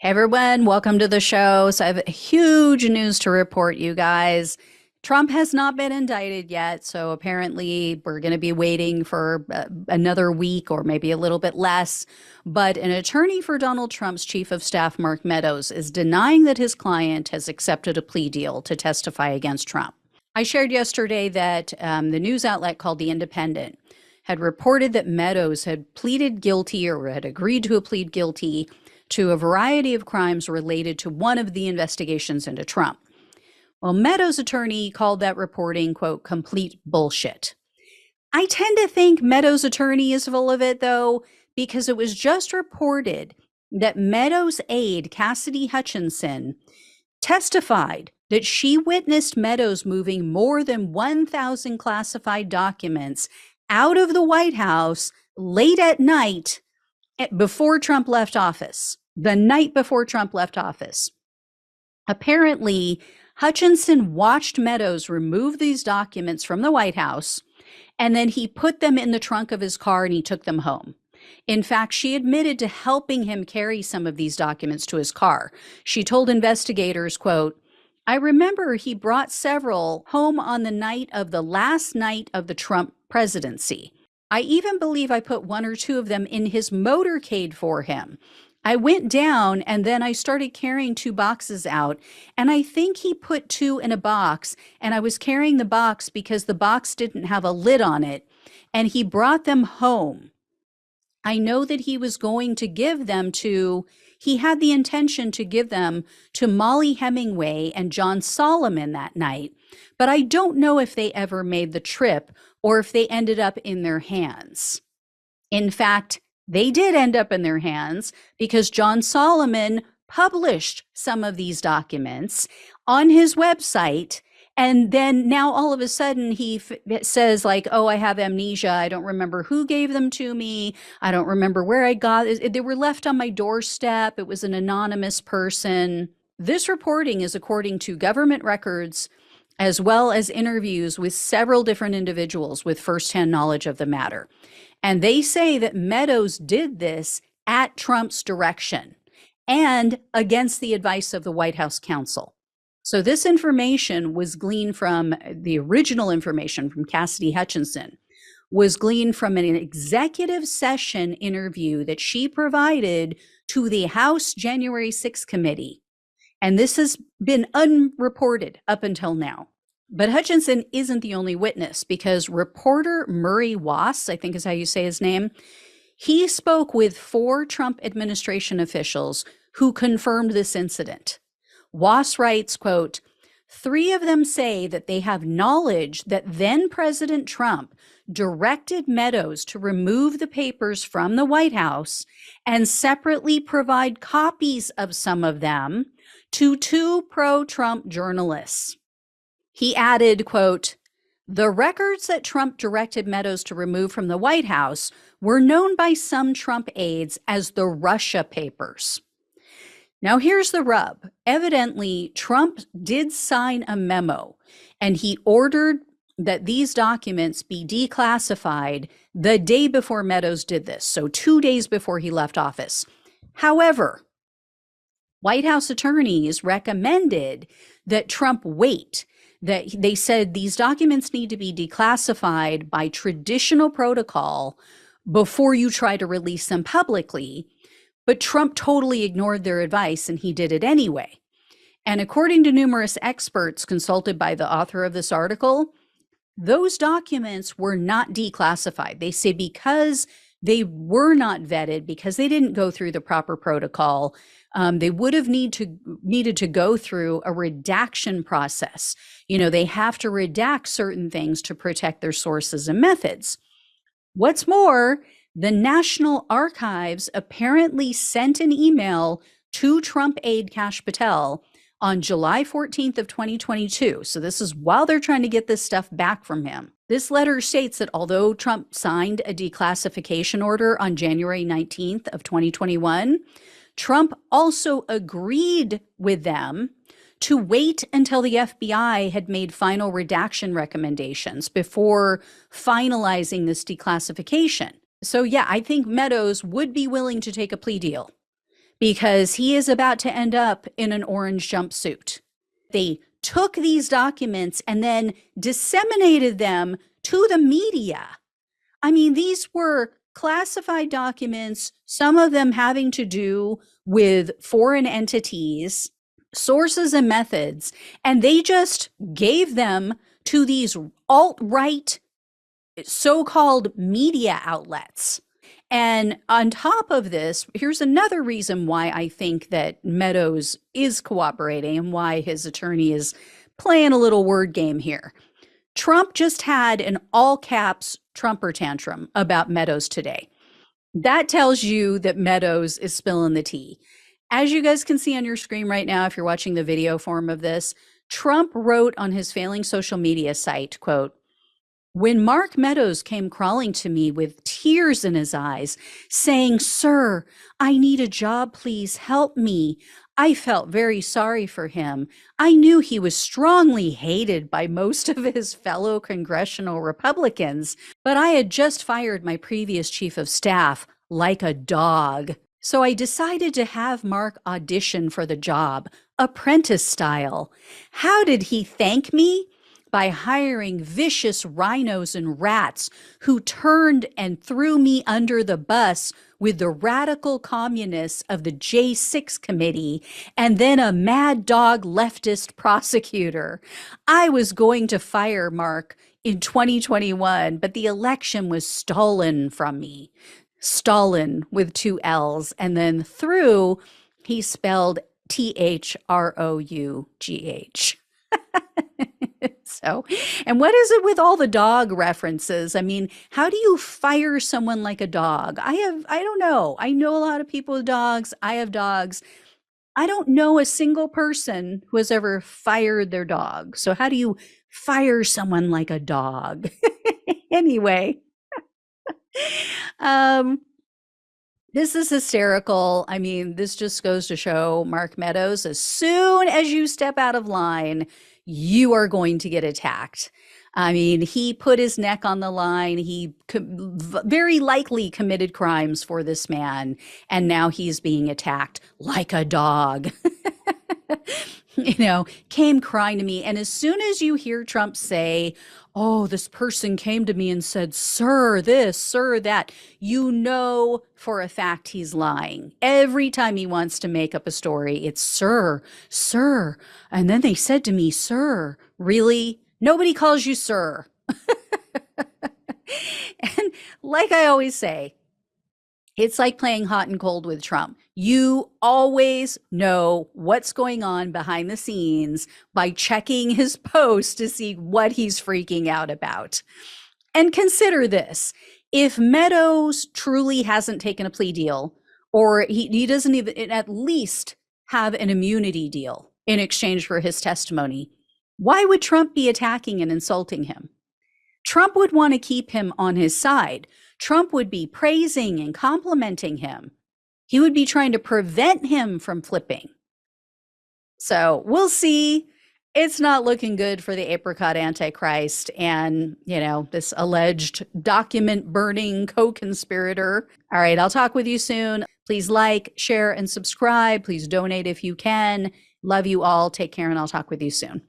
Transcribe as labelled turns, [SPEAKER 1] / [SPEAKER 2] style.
[SPEAKER 1] Hey everyone, welcome to the show. So I have huge news to report, you guys. Trump has not been indicted yet, so apparently we're going to be waiting for another week or maybe a little bit less. But an attorney for Donald Trump's chief of staff, Mark Meadows, is denying that his client has accepted a plea deal to testify against Trump. I shared yesterday that the news outlet called The Independent had reported that Meadows had pleaded guilty or had agreed to plead guilty to a variety of crimes related to one of the investigations into Trump. Well, Meadows' attorney called that reporting, quote, complete bullshit. I tend to think Meadows' attorney is full of it, though, because it was just reported that Meadows' aide, Cassidy Hutchinson, testified that she witnessed Meadows moving more than 1,000 classified documents out of the White House late at night before Trump left office, the night before Trump left office. Apparently, Hutchinson watched Meadows remove these documents from the White House, and then he put them in the trunk of his car and he took them home. In fact, she admitted to helping him carry some of these documents to his car. She told investigators, quote, I remember he brought several home on the night of the last night of the Trump presidency. I even believe I put one or two of them in his motorcade for him. I went down and then I started carrying two boxes out, and I think he put two in a box, and I was carrying the box because the box didn't have a lid on it, and he brought them home. I know that he was going to give them to, he had the intention to give them to Molly Hemingway and John Solomon that night, but I don't know if they ever made the trip or if they ended up in their hands. In fact, they did end up in their hands because John Solomon published some of these documents on his website. And then now all of a sudden he says like, oh, I have amnesia. I don't remember who gave them to me. I don't remember where I got it. They were left on my doorstep. It was an anonymous person. This reporting is according to government records, as well as interviews with several different individuals with firsthand knowledge of the matter. And they say that Meadows did this at Trump's direction and against the advice of the White House counsel. So this information was gleaned from the original information from Cassidy Hutchinson, was gleaned from an executive session interview that she provided to the House January 6th committee. And this has been unreported up until now. But Hutchinson isn't the only witness, because reporter Murray Wass, I think is how you say his name, he spoke with 4 Trump administration officials who confirmed this incident. Wass writes, quote, 3 of them say that they have knowledge that then President Trump directed Meadows to remove the papers from the White House and separately provide copies of some of them to 2 pro-Trump journalists. He added, quote, the records that Trump directed Meadows to remove from the White House were known by some Trump aides as the Russia papers. Now, here's the rub. Evidently, Trump did sign a memo, and he ordered that these documents be declassified the day before Meadows did this, so 2 days before he left office. However, White House attorneys recommended that Trump wait. That they said these documents need to be declassified by traditional protocol before you try to release them publicly. But Trump totally ignored their advice, and he did it anyway. And according to numerous experts consulted by the author of this article, those documents were not declassified. They say because they were not vetted, because they didn't go through the proper protocol, they would have needed to go through a redaction process. You know, they have to redact certain things to protect their sources and methods. What's more, the National Archives apparently sent an email to Trump aide Kash Patel on July 14th of 2022. So this is while they're trying to get this stuff back from him. This letter states that although Trump signed a declassification order on January 19th of 2021, Trump also agreed with them to wait until the FBI had made final redaction recommendations before finalizing this declassification. So yeah, I think Meadows would be willing to take a plea deal, because he is about to end up in an orange jumpsuit. They took these documents and then disseminated them to the media. I mean, these were classified documents, some of them having to do with foreign entities, sources, and methods, and they just gave them to these alt-right so-called media outlets. And on top of this, here's another reason why I think that Meadows is cooperating and why his attorney is playing a little word game here. Trump just had an all caps Trumper tantrum about Meadows today. That tells you that Meadows is spilling the tea. As you guys can see on your screen right now, if you're watching the video form of this, Trump wrote on his failing social media site, quote, "When Mark Meadows came crawling to me with tears in his eyes, saying, 'Sir, I need a job, please help me,' I felt very sorry for him. I knew he was strongly hated by most of his fellow congressional Republicans, but I had just fired my previous chief of staff like a dog. So I decided to have Mark audition for the job, apprentice style. How did he thank me? By hiring vicious rhinos and rats who turned and threw me under the bus with the radical communists of the J6 committee and then a mad dog leftist prosecutor. I was going to fire Mark in 2021, but the election was stolen from me." Stalin with 2 L's, and then through, he spelled THROUGH. So, and what is it with all the dog references? I mean, how do you fire someone like a dog? I don't know. I know a lot of people with dogs. I have dogs. I don't know a single person who has ever fired their dog. So how do you fire someone like a dog? Anyway, this is hysterical. I mean, this just goes to show Mark Meadows, as soon as you step out of line, you are going to get attacked. I mean, he put his neck on the line. He very likely committed crimes for this man, and now he's being attacked like a dog. Came crying to me. And as soon as you hear Trump say, "Oh, this person came to me and said, 'Sir, this, sir, that,' you know for a fact he's lying. Every time he wants to make up a story, it's 'Sir, sir.' And then they said to me, 'Sir.' Really? Nobody calls you sir." And like I always say, it's like playing hot and cold with Trump. You always know what's going on behind the scenes by checking his post to see what he's freaking out about. And consider this. If Meadows truly hasn't taken a plea deal, or he doesn't even at least have an immunity deal in exchange for his testimony, why would Trump be attacking and insulting him? Trump would want to keep him on his side. Trump would be praising and complimenting him. He would be trying to prevent him from flipping. So we'll see. It's not looking good for the apricot antichrist and, this alleged document burning co-conspirator. All right, I'll talk with you soon. Please like, share, and subscribe. Please donate if you can. Love you all. Take care, and I'll talk with you soon.